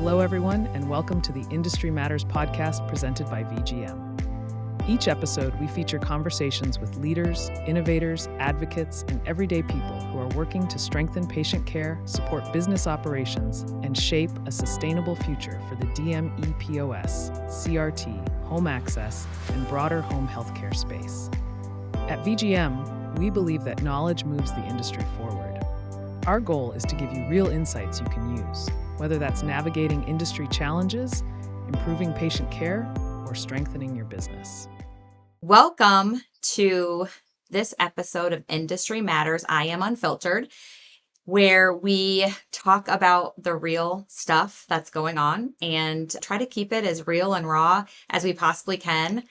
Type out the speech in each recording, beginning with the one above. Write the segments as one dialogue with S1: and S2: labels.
S1: Hello, everyone, and welcome to the Industry Matters podcast presented by VGM. Each episode, we feature conversations with leaders, innovators, advocates, and everyday people who are working to strengthen patient care, support business operations, and shape a sustainable future for the DME/POS, CRT, home access, and broader home healthcare space. At VGM, we believe that knowledge moves the industry forward. Our goal is to give you real insights you can use, whether that's navigating industry challenges, improving patient care, or strengthening your business.
S2: Welcome to this episode of Industry Matters. I am Unfiltered, where we talk about the real stuff that's going on and try to keep it as real and raw as we possibly can.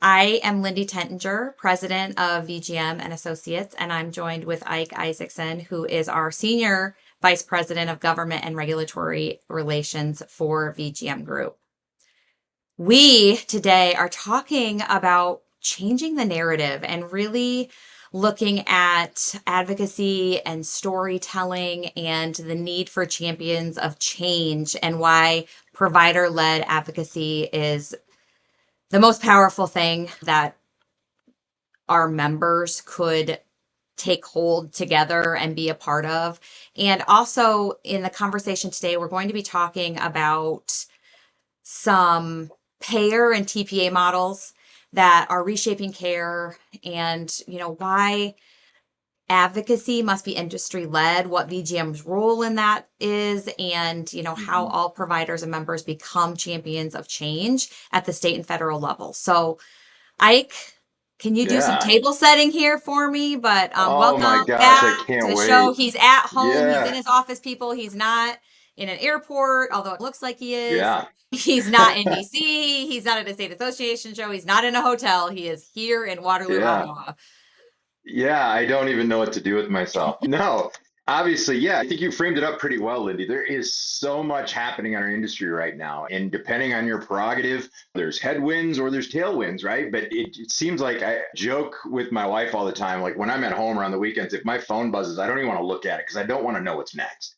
S2: I am Lindy Tentinger, president of VGM Associates, and I'm joined with Ike Isaacson, who is our senior vice president of government and regulatory relations for VGM Group. We today are talking about changing the narrative and really looking at advocacy and storytelling and the need for champions of change and why provider-led advocacy is the most powerful thing that our members could take hold together and be a part of. And also in the conversation today, we're going to be talking about some payer and TPA models that are reshaping care and, why advocacy must be industry led, what VGM's role in that is, and, how all providers and members become champions of change at the state and federal level. So Ike, can you do some table setting here for me? But
S3: Oh my
S2: welcome
S3: gosh,
S2: back
S3: I can't
S2: to the
S3: wait.
S2: show. He's at home. He's in
S3: Yeah,
S2: his office, people. He's not in an airport, although it looks like he is.
S3: yeah.
S2: He's not in DC. He's not at a state association show. He's not in a hotel. He is here in Waterloo,
S3: Yeah.
S2: Iowa.
S3: Yeah, I don't even know what to do with myself. No, obviously, yeah, I think you framed it up pretty well, Lindy. There is so much happening in our industry right now. And depending on your prerogative, there's headwinds or there's tailwinds, right? But it seems like I joke with my wife all the time. Like when I'm at home or on the weekends, if my phone buzzes, I don't even want to look at it because I don't want to know what's next.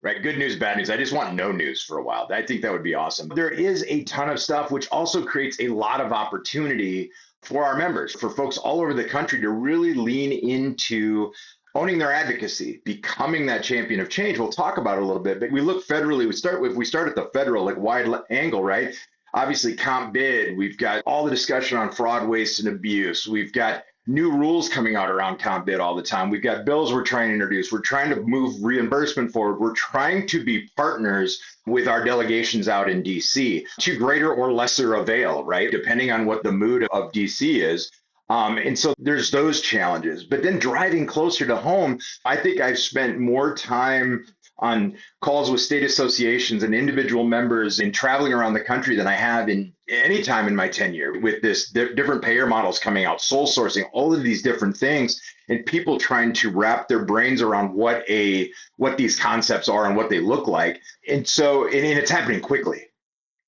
S3: Right? Good news, bad news. I just want no news for a while. I think that would be awesome. There is a ton of stuff, which also creates a lot of opportunity for our members, for folks all over the country to really lean into owning their advocacy, becoming that champion of change. We'll talk about it a little bit, but we look federally. We start at the federal, like wide angle, right? Obviously, comp bid. We've got all the discussion on fraud, waste, and abuse. We've got new rules coming out around comp bid all the time. We've got bills we're trying to introduce. We're trying to move reimbursement forward. We're trying to be partners with our delegations out in DC to greater or lesser avail, right? Depending on what the mood of DC is. And so there's those challenges. But then driving closer to home, I think I've spent more time on calls with state associations and individual members and traveling around the country than I have in any time in my tenure with this different payer models coming out, soul sourcing, all of these different things, and people trying to wrap their brains around what these concepts are and what they look like. And so, and it's happening quickly,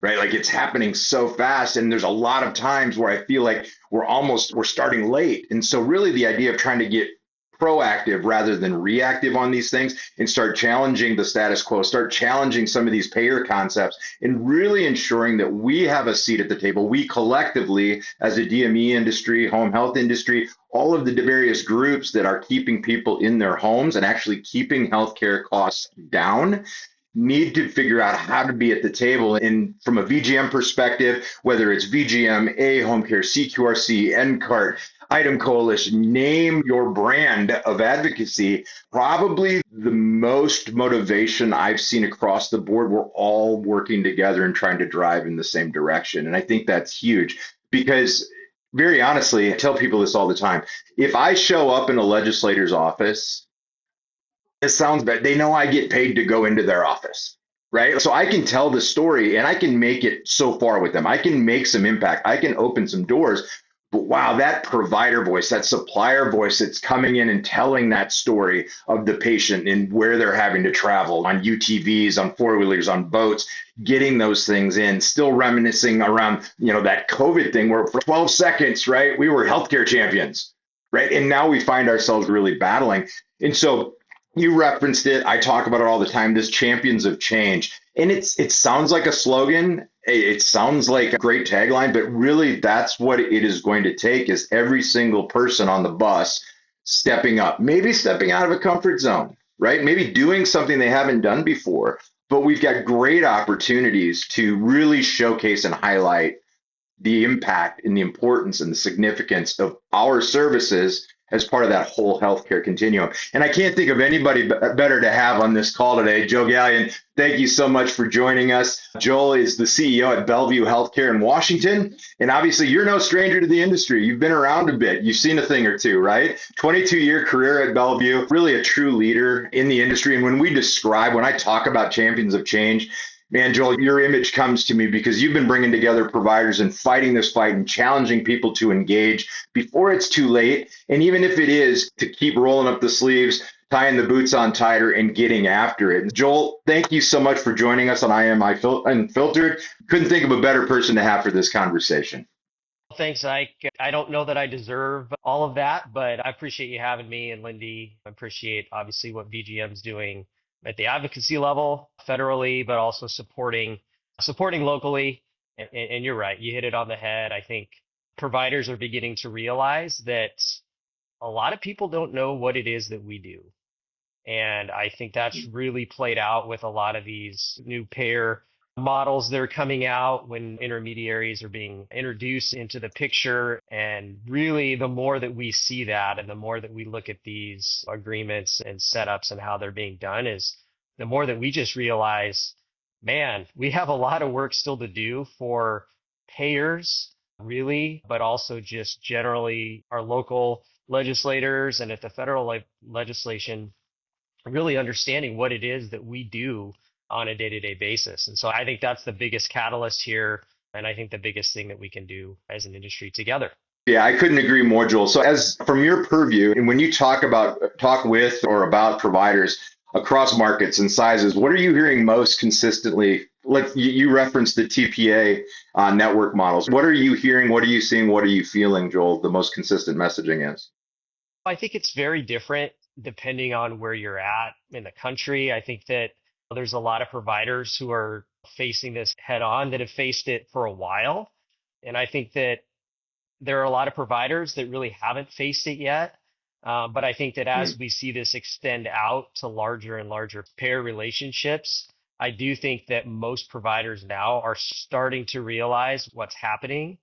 S3: right? Like it's happening so fast. And there's a lot of times where I feel like we're starting late. And so really the idea of trying to get proactive rather than reactive on these things and start challenging the status quo, start challenging some of these payer concepts and really ensuring that we have a seat at the table. We collectively, as a DME industry, home health industry, all of the various groups that are keeping people in their homes and actually keeping healthcare costs down, need to figure out how to be at the table. And from a VGM perspective, whether it's VGM, Home Care, CQRC, NCART, Item Coalition, name your brand of advocacy, probably the most motivation I've seen across the board. We're all working together and trying to drive in the same direction. And I think that's huge because very honestly, I tell people this all the time. If I show up in a legislator's office, it sounds bad. They know I get paid to go into their office, right? So I can tell the story and I can make it so far with them. I can make some impact. I can open some doors. But wow, that provider voice, that supplier voice that's coming in and telling that story of the patient and where they're having to travel on UTVs, on four-wheelers, on boats, getting those things in, still reminiscing around, that COVID thing where for 12 seconds, right, we were healthcare champions, right? And now we find ourselves really battling. And so You referenced it. I talk about it all the time. This champions of change. And it sounds like a slogan. It sounds like a great tagline, but really that's what it is going to take is every single person on the bus stepping up, maybe stepping out of a comfort zone, right? Maybe doing something they haven't done before. But we've got great opportunities to really showcase and highlight the impact and the importance and the significance of our services as part of that whole healthcare continuum. And I can't think of anybody better to have on this call today. Joel Gallion, thank you so much for joining us. Joel is the CEO at Bellevue Healthcare in Washington. And obviously, you're no stranger to the industry. You've been around a bit. You've seen a thing or two, right? 22-year career at Bellevue, really a true leader in the industry. And when I talk about champions of change, man, Joel, your image comes to me because you've been bringing together providers and fighting this fight and challenging people to engage before it's too late. And even if it is, to keep rolling up the sleeves, tying the boots on tighter and getting after it. Joel, thank you so much for joining us on Unfiltered. Couldn't think of a better person to have for this conversation.
S4: Thanks, Ike. I don't know that I deserve all of that, but I appreciate you having me and Lindy. I appreciate obviously what VGM's doing at the advocacy level, federally, but also supporting locally. And you're right, you hit it on the head. I think providers are beginning to realize that a lot of people don't know what it is that we do. And I think that's really played out with a lot of these new payer models that are coming out when intermediaries are being introduced into the picture. And really, the more that we see that and the more that we look at these agreements and setups and how they're being done is the more that we just realize, man, we have a lot of work still to do for payers, really, but also just generally our local legislators and at the federal legislation really understanding what it is that we do on a day-to-day basis. And so I think that's the biggest catalyst here. And I think the biggest thing that we can do as an industry together.
S3: Yeah, I couldn't agree more, Joel. So as from your purview, and when you talk with or about providers across markets and sizes, what are you hearing most consistently? Like you referenced the TPA network models. What are you hearing? What are you seeing? What are you feeling, Joel? The most consistent messaging is?
S4: I think it's very different depending on where you're at in the country. I think that there's a lot of providers who are facing this head on that have faced it for a while. And I think that there are a lot of providers that really haven't faced it yet. But I think that as we see this extend out to larger and larger payer relationships, I do think that most providers now are starting to realize what's happening.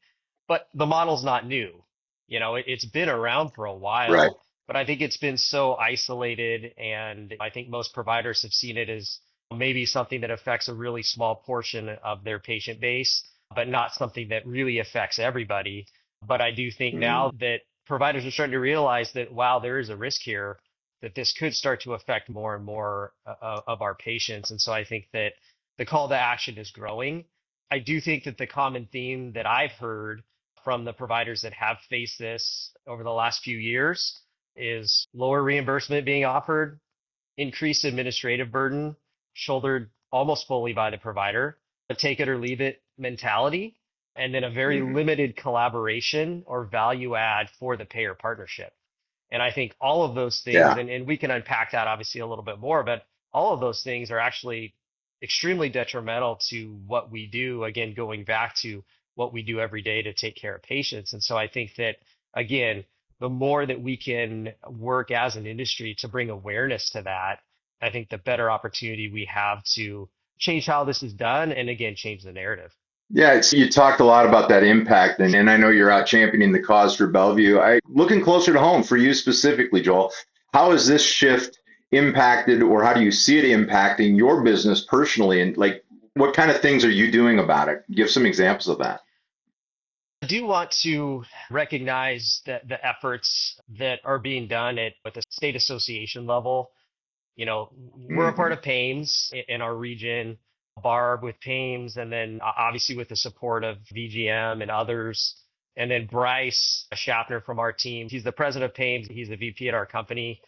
S4: But the model's not new. It's been around for a while.
S3: Right.
S4: But I think it's been so isolated, and I think most providers have seen it as maybe something that affects a really small portion of their patient base, but not something that really affects everybody. But I do think now that providers are starting to realize that, wow, there is a risk here, that this could start to affect more and more of our patients. And so I think that the call to action is growing. I do think that the common theme that I've heard from the providers that have faced this over the last few years is lower reimbursement being offered, increased administrative burden, shouldered almost fully by the provider, a take it or leave it mentality, and then a very limited collaboration or value add for the payer partnership. And I think all of those things, and we can unpack that obviously a little bit more, but all of those things are actually extremely detrimental to what we do, again, going back to what we do every day to take care of patients. And so I think that, again, the more that we can work as an industry to bring awareness to that, I think the better opportunity we have to change how this is done and, again, change the narrative.
S3: Yeah, so you talked a lot about that impact, and I know you're out championing the cause for Bellevue. Looking closer to home for you specifically, Joel, how has this shift impacted, or how do you see it impacting your business personally? And like, what kind of things are you doing about it? Give some examples of that.
S4: I do want to recognize that the efforts that are being done at the state association level. We're a part of PAMES in our region, Barb with PAMES, and then obviously with the support of VGM and others. And then Bryce Schaffner from our team, he's the president of PAMES, he's the VP at our company.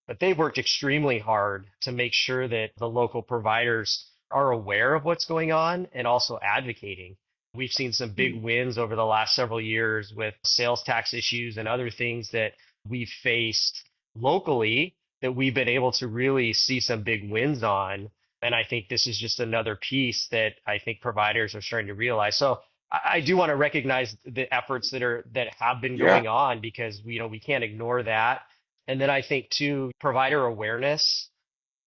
S4: But they've worked extremely hard to make sure that the local providers are aware of what's going on and also advocating. We've seen some big wins over the last several years with sales tax issues and other things that we've faced locally that we've been able to really see some big wins on. And I think this is just another piece that I think providers are starting to realize. So I do want to recognize the efforts that have been
S3: Yeah.
S4: going on, because we can't ignore that. And then I think too, provider awareness.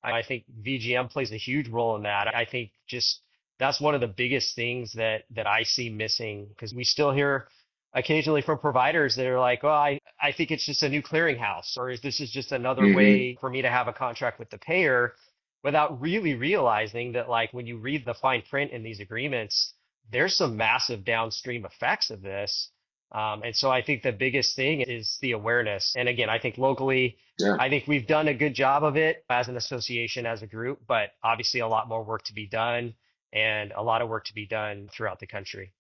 S4: I think VGM plays a huge role in that. I think just that's one of the biggest things that I see missing, because we still hear occasionally from providers that are like, well, I think it's just a new clearinghouse, or this is just another
S3: Hmm.
S4: way for me to have a contract with the payer, without really realizing that, like, when you read the fine print in these agreements, there's some massive downstream effects of this. And so I think the biggest thing is the awareness. And again, I think locally,
S3: Yeah.
S4: I think we've done a good job of it as an association, as a group, but obviously a lot more work to be done, and a lot of work to be done throughout the country.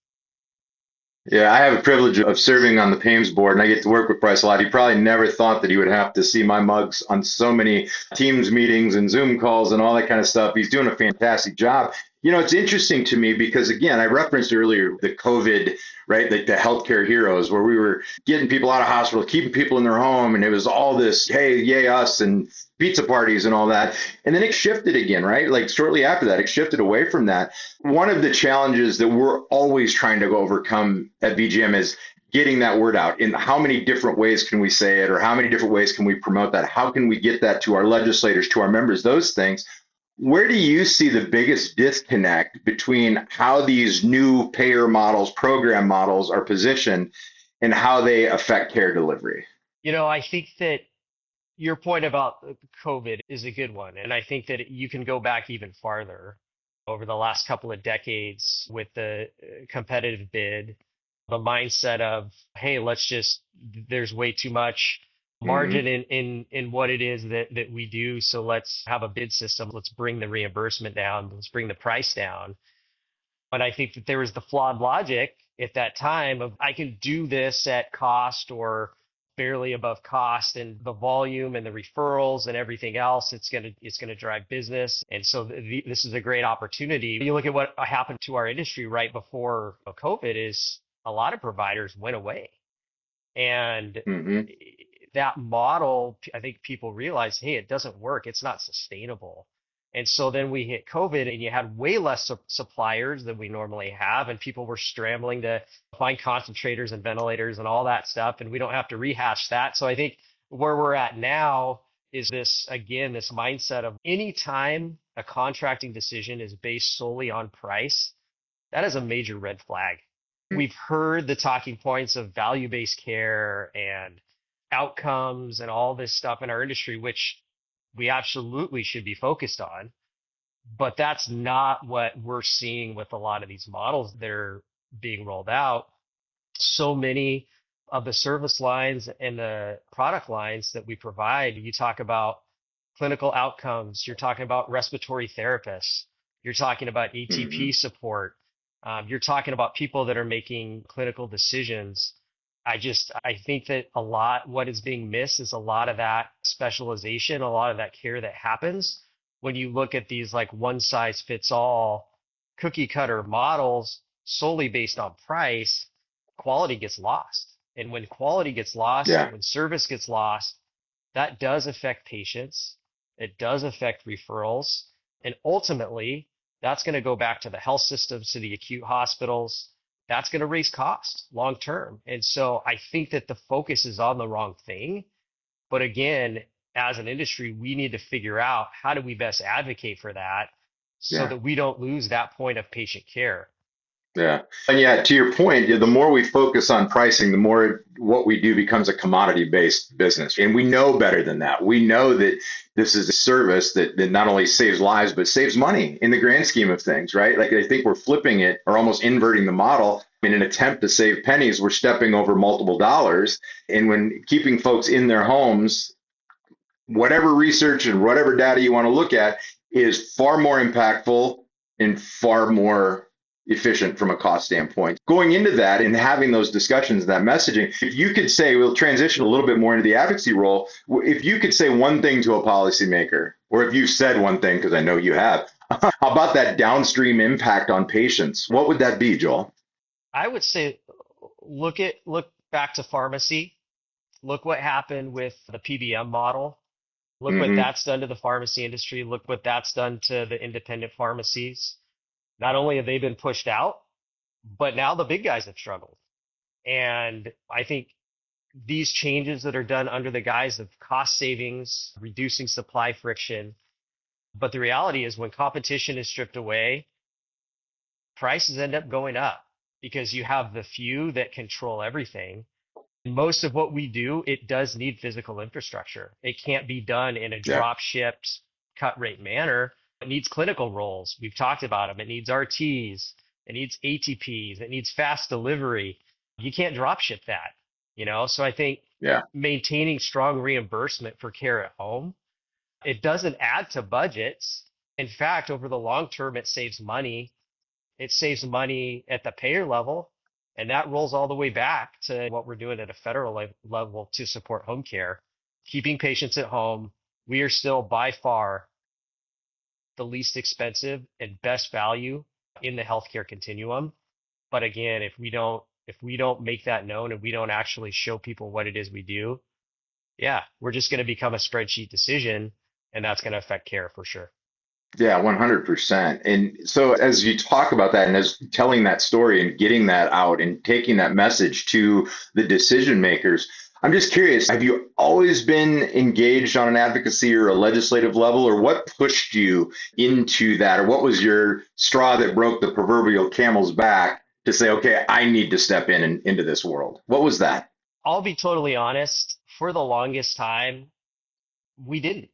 S3: Yeah, I have a privilege of serving on the PAMES board, and I get to work with Bryce a lot. He probably never thought that he would have to see my mugs on so many Teams meetings and Zoom calls and all that kind of stuff. He's doing a fantastic job. It's interesting to me because, again, I referenced earlier the COVID, right? Like the healthcare heroes, where we were getting people out of hospital, keeping people in their home, and it was all this, hey, yay, us, and pizza parties and all that. And then it shifted again, right? Like shortly after that, it shifted away from that. One of the challenges that we're always trying to overcome at VGM is getting that word out. In how many different ways can we say it, or how many different ways can we promote that? How can we get that to our legislators, to our members, those things? Where do you see the biggest disconnect between how these new payer models, program models are positioned, and how they affect care delivery?
S4: I think that your point about COVID is a good one. And I think that you can go back even farther over the last couple of decades with the competitive bid, the mindset of, hey, there's way too much
S3: Hmm.
S4: margin in what it is that we do. So let's have a bid system. Let's bring the reimbursement down. Let's bring the price down. But I think that there was the flawed logic at that time of, I can do this at cost or barely above cost, and the volume and the referrals and everything else, it's gonna drive business. And so this is a great opportunity. You look at what happened to our industry right before COVID, is a lot of providers went away. And
S3: Hmm.
S4: that model, I think people realized, hey, it doesn't work. It's not sustainable. And so then we hit COVID, and you had way less suppliers than we normally have. And people were scrambling to find concentrators and ventilators and all that stuff. And we don't have to rehash that. So I think where we're at now is this, again, this mindset of, anytime a contracting decision is based solely on price, that is a major red flag. We've heard the talking points of value-based care and outcomes and all this stuff in our industry, which we absolutely should be focused on. But that's not what we're seeing with a lot of these models that are being rolled out. So many of the service lines and the product lines that we provide, you talk about clinical outcomes, you're talking about respiratory therapists, you're talking about
S3: Hmm.
S4: ATP support, you're talking about people that are making clinical decisions. I think that what is being missed is a lot of that specialization, a lot of that care that happens when you look at these like one size fits all cookie cutter models solely based on price. Quality gets lost. And when quality gets lost,
S3: Yeah.
S4: when service gets lost, that does affect patients. It does affect referrals. And ultimately, that's going to go back to the health systems, to the acute hospitals. That's going to raise costs long term. And so I think that the focus is on the wrong thing. But again, as an industry, we need to figure out, how do we best advocate for that so
S3: Yeah.
S4: that we don't lose that point of patient care.
S3: Yeah. And yeah, to your point, the more we focus on pricing, the more what we do becomes a commodity-based business. And we know better than that. We know that this is a service that not only saves lives, but saves money in the grand scheme of things, right? Like, I think we're flipping it, or almost inverting the model. In an attempt to save pennies, we're stepping over multiple dollars. And when keeping folks in their homes, whatever research and whatever data you want to look at is far more impactful and far more efficient from a cost standpoint. Going into that and having those discussions, that messaging, if you could say, we'll transition a little bit more into the advocacy role. If you could say one thing to a policymaker, or if you've said one thing, because I know you have, about that downstream impact on patients, what would that be, Joel?
S4: I would say, look back to pharmacy. Look what happened with the PBM model. Look what that's done to the pharmacy industry. Look what that's done to the independent pharmacies. Not only have they been pushed out, but now the big guys have struggled. And I think these changes that are done under the guise of cost savings, reducing supply friction. But the reality is when competition is stripped away, prices end up going up because you have the few that control everything. Most of what we do, it does need physical infrastructure. It can't be done in a drop shipped cut rate manner. It needs clinical roles. We've talked about them. It needs RTs. It needs ATPs. It needs fast delivery. You can't drop ship that, So I think maintaining strong reimbursement for care at home, it doesn't add to budgets. In fact, over the long term, it saves money. It saves money at the payer level. And that rolls all the way back to what we're doing at a federal level to support home care, keeping patients at home. We are still by far the least expensive and best value in the healthcare continuum. But again, if we don't make that known and we don't actually show people what it is we do, we're just going to become a spreadsheet decision, and that's going to affect care for sure.
S3: Yeah, 100%. And so as you talk about that and as telling that story and getting that out and taking that message to the decision makers, I'm just curious, have you always been engaged on an advocacy or a legislative level, or what pushed you into that? Or what was your straw that broke the proverbial camel's back to say, okay, I need to step in and into this world? What was that?
S4: I'll be totally honest. For the longest time, we didn't.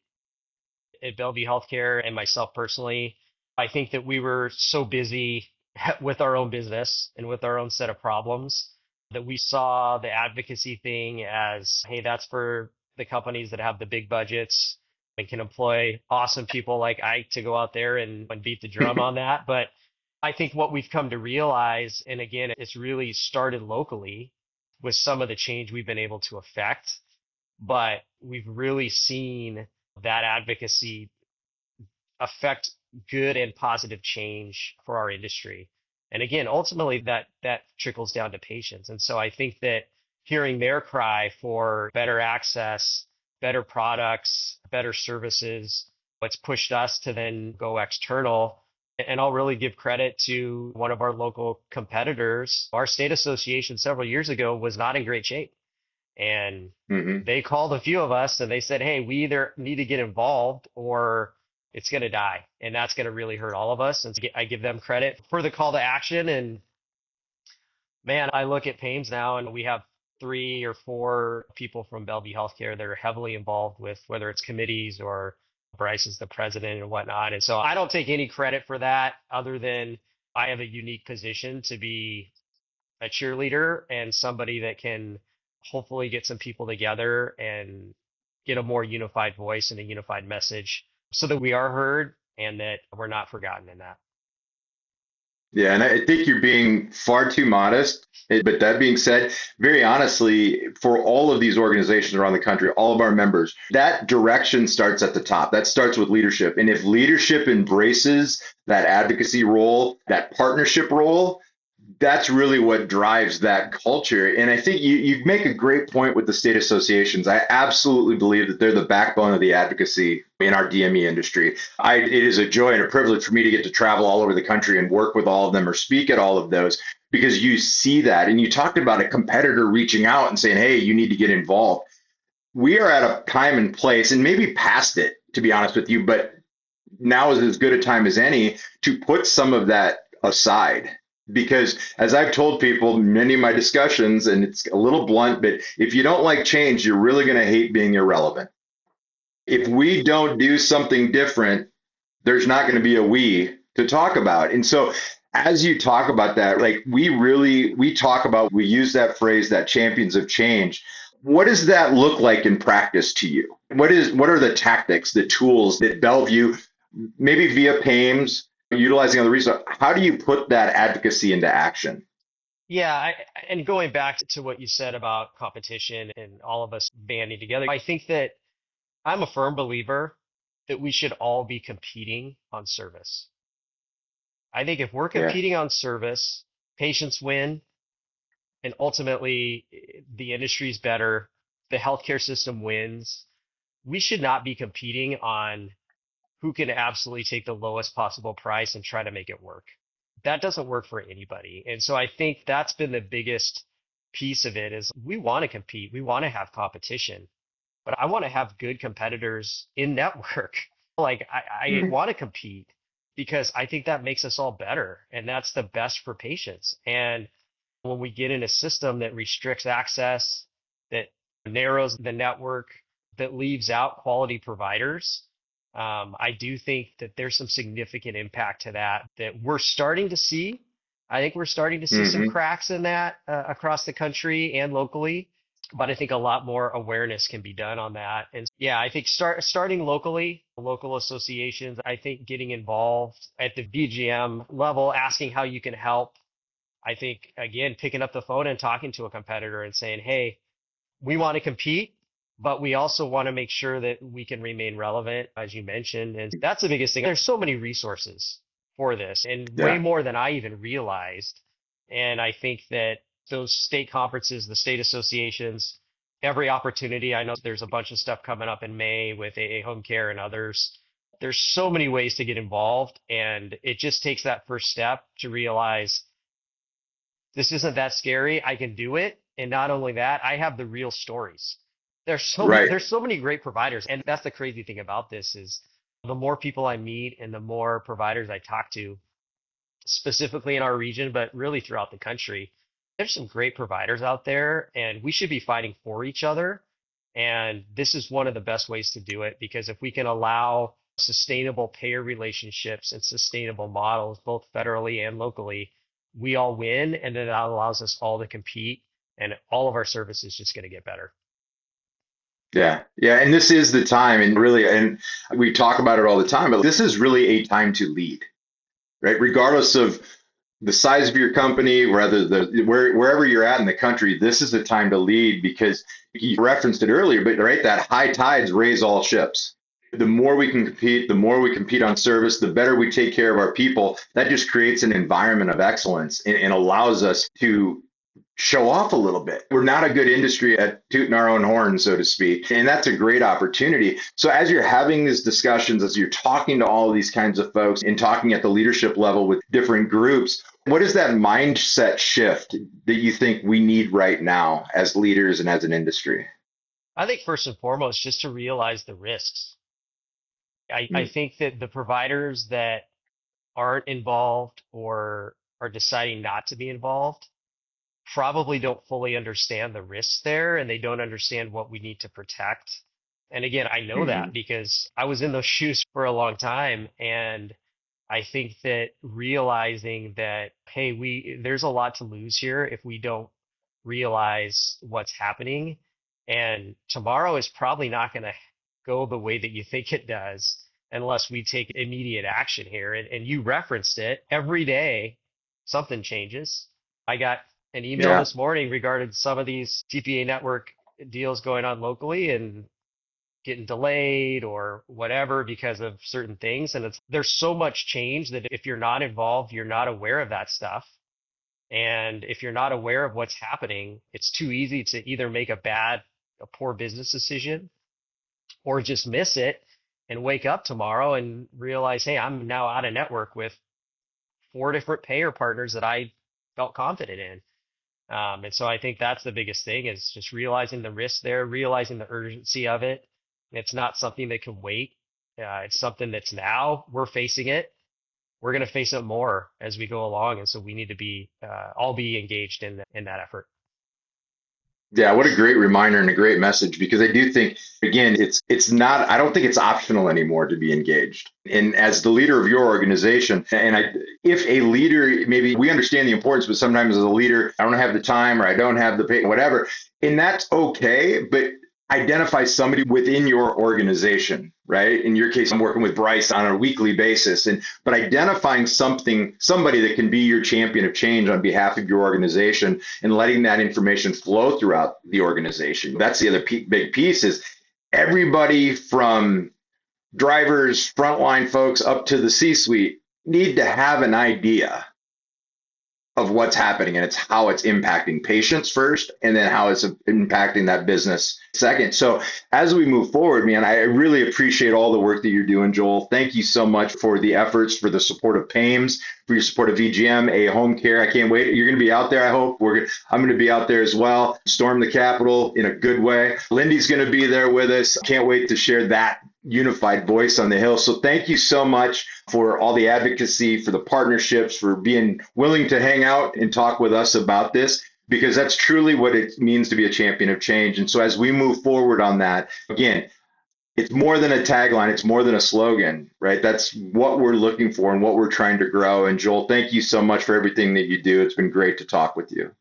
S4: At Bellevue Healthcare and myself personally, I think that we were so busy with our own business and with our own set of problems that we saw the advocacy thing as, hey, that's for the companies that have the big budgets and can employ awesome people like Ike to go out there and beat the drum on that. But I think what we've come to realize, and again, it's really started locally with some of the change we've been able to affect, but we've really seen that advocacy affect good and positive change for our industry. And again, ultimately that trickles down to patients. And so I think that hearing their cry for better access, better products, better services, what's pushed us to then go external. And I'll really give credit to one of our local competitors. Our state association several years ago was not in great shape. And they called a few of us and they said, hey, we either need to get involved or it's going to die. And that's going to really hurt all of us. And I give them credit for the call to action. And man, I look at PAMES now and we have 3 or 4 people from Bellevue Healthcare that are heavily involved with whether it's committees or Bryce is the president and whatnot. And so I don't take any credit for that other than I have a unique position to be a cheerleader and somebody that can hopefully get some people together and get a more unified voice and a unified message so that we are heard and that we're not forgotten in that.
S3: Yeah, and I think you're being far too modest. But that being said, very honestly, for all of these organizations around the country, all of our members, that direction starts at the top. That starts with leadership. And if leadership embraces that advocacy role, that partnership role, that's really what drives that culture. And I think you make a great point with the state associations. I absolutely believe that they're the backbone of the advocacy in our DME industry. It is a joy and a privilege for me to get to travel all over the country and work with all of them or speak at all of those, because you see that. And you talked about a competitor reaching out and saying, hey, you need to get involved. We are at a time and place, and maybe past it, to be honest with you, but now is as good a time as any to put some of that aside. Because as I've told people, many of my discussions, and it's a little blunt, but if you don't like change, you're really going to hate being irrelevant. If we don't do something different, there's not going to be a we to talk about. And so as you talk about that, like we use that phrase, that champions of change. What does that look like in practice to you? What are the tactics, the tools that Bellevue, maybe via PAMES, utilizing other resources, how do you put that advocacy into action?
S4: Yeah, and going back to what you said about competition and all of us banding together, I think that I'm a firm believer that we should all be competing on service. I think if we're competing on service, patients win, and ultimately the industry's better, the healthcare system wins. we should not be competing on who can absolutely take the lowest possible price and try to make it work. That doesn't work for anybody. And so I think that's been the biggest piece of it is we want to compete. We want to have competition, but I want to have good competitors in network. Like I want to compete because I think that makes us all better. And that's the best for patients. And when we get in a system that restricts access, that narrows the network, that leaves out quality providers, I do think that there's some significant impact to that we're starting to see. I think we're starting to see some cracks in that across the country and locally, but I think a lot more awareness can be done on that. And yeah, I think starting locally, local associations, I think getting involved at the VGM level, asking how you can help. I think, again, picking up the phone and talking to a competitor and saying, hey, we want to compete, but we also want to make sure that we can remain relevant, as you mentioned. And that's the biggest thing. There's so many resources for this and way more than I even realized. And I think that those state conferences, the state associations, every opportunity, I know there's a bunch of stuff coming up in May with AA Home Care and others. There's so many ways to get involved. And it just takes that first step to realize this isn't that scary. I can do it. And not only that, I have the real stories. There's so many great providers. And that's the crazy thing about this is the more people I meet and the more providers I talk to, specifically in our region, but really throughout the country, there's some great providers out there and we should be fighting for each other. And this is one of the best ways to do it, because if we can allow sustainable payer relationships and sustainable models, both federally and locally, we all win. And then that allows us all to compete and all of our service is just going to get better.
S3: Yeah. Yeah. And this is the time. And really, and we talk about it all the time, but this is really a time to lead, right? Regardless of the size of your company, wherever you're at in the country, this is the time to lead, because you referenced it earlier, but right, that high tides raise all ships. The more we can compete, the more we compete on service, the better we take care of our people. That just creates an environment of excellence and allows us to show off a little bit. We're not a good industry at tooting our own horn, so to speak. And that's a great opportunity. So as you're having these discussions, as you're talking to all of these kinds of folks and talking at the leadership level with different groups, what is that mindset shift that you think we need right now as leaders and as an industry?
S4: I think first and foremost, just to realize the risks. I think that the providers that aren't involved or are deciding not to be involved probably don't fully understand the risks there, and they don't understand what we need to protect. And again, I know that because I was in those shoes for a long time. And I think that realizing that, hey, there's a lot to lose here if we don't realize what's happening. And tomorrow is probably not going to go the way that you think it does unless we take immediate action here. And you referenced it. Every day, something changes. I got an email this morning regarding some of these TPA network deals going on locally and getting delayed or whatever because of certain things. And there's so much change that if you're not involved, you're not aware of that stuff. And if you're not aware of what's happening, it's too easy to either make a poor business decision or just miss it and wake up tomorrow and realize, hey, I'm now out of network with 4 different payer partners that I felt confident in. And so I think that's the biggest thing is just realizing the risk there, realizing the urgency of it. It's not something that can wait. It's something that's now we're facing it. We're going to face it more as we go along. And so we need to be all be engaged in that effort.
S3: Yeah, what a great reminder and a great message, because I do think, again, it's not, I don't think it's optional anymore to be engaged. And as the leader of your organization, if a leader, maybe we understand the importance, but sometimes as a leader, I don't have the time or I don't have the pay, whatever, and that's okay, but identify somebody within your organization, right? In your case, I'm working with Bryce on a weekly basis, but identifying somebody that can be your champion of change on behalf of your organization and letting that information flow throughout the organization. That's the other big piece is everybody from drivers, frontline folks up to the C-suite need to have an idea of what's happening, and it's how it's impacting patients first, and then how it's impacting that business second. So as we move forward, man, I really appreciate all the work that you're doing, Joel. Thank you so much for the efforts, for the support of PAMES, for your support of VGM, a home care. I can't wait. You're going to be out there, I hope. I'm going to be out there as well. Storm the Capitol in a good way. Lindy's going to be there with us. Can't wait to share that unified voice on the Hill. So thank you so much for all the advocacy, for the partnerships, for being willing to hang out and talk with us about this, because that's truly what it means to be a champion of change. And so as we move forward on that, again, it's more than a tagline, it's more than a slogan, right? That's what we're looking for and what we're trying to grow. And Joel, thank you so much for everything that you do. It's been great to talk with you.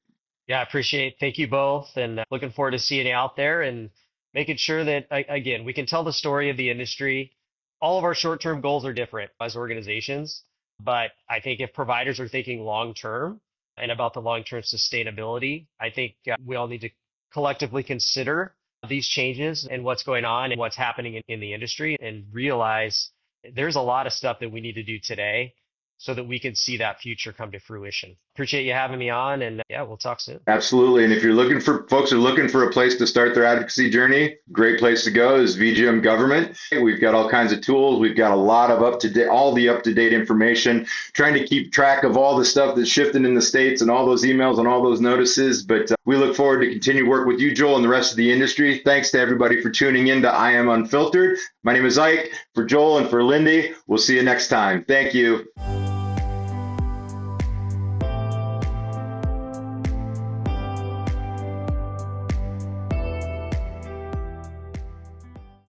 S4: Yeah, I appreciate it. Thank you both, and looking forward to seeing you out there and making sure that, again, we can tell the story of the industry. All of our short-term goals are different as organizations, but I think if providers are thinking long-term and about the long-term sustainability, I think we all need to collectively consider these changes and what's going on and what's happening in the industry, and realize there's a lot of stuff that we need to do today so that we can see that future come to fruition. Appreciate you having me on, and yeah, we'll talk soon.
S3: Absolutely. And if you're looking for, folks are looking for a place to start their advocacy journey, great place to go is VGM Government. We've got all kinds of tools. We've got a lot of all the up-to-date information, trying to keep track of all the stuff that's shifting in the States and all those emails and all those notices. But we look forward to continue work with you, Joel, and the rest of the industry. Thanks to everybody for tuning in to I Am Unfiltered. My name is Ike. For Joel and for Lindy, we'll see you next time. Thank you.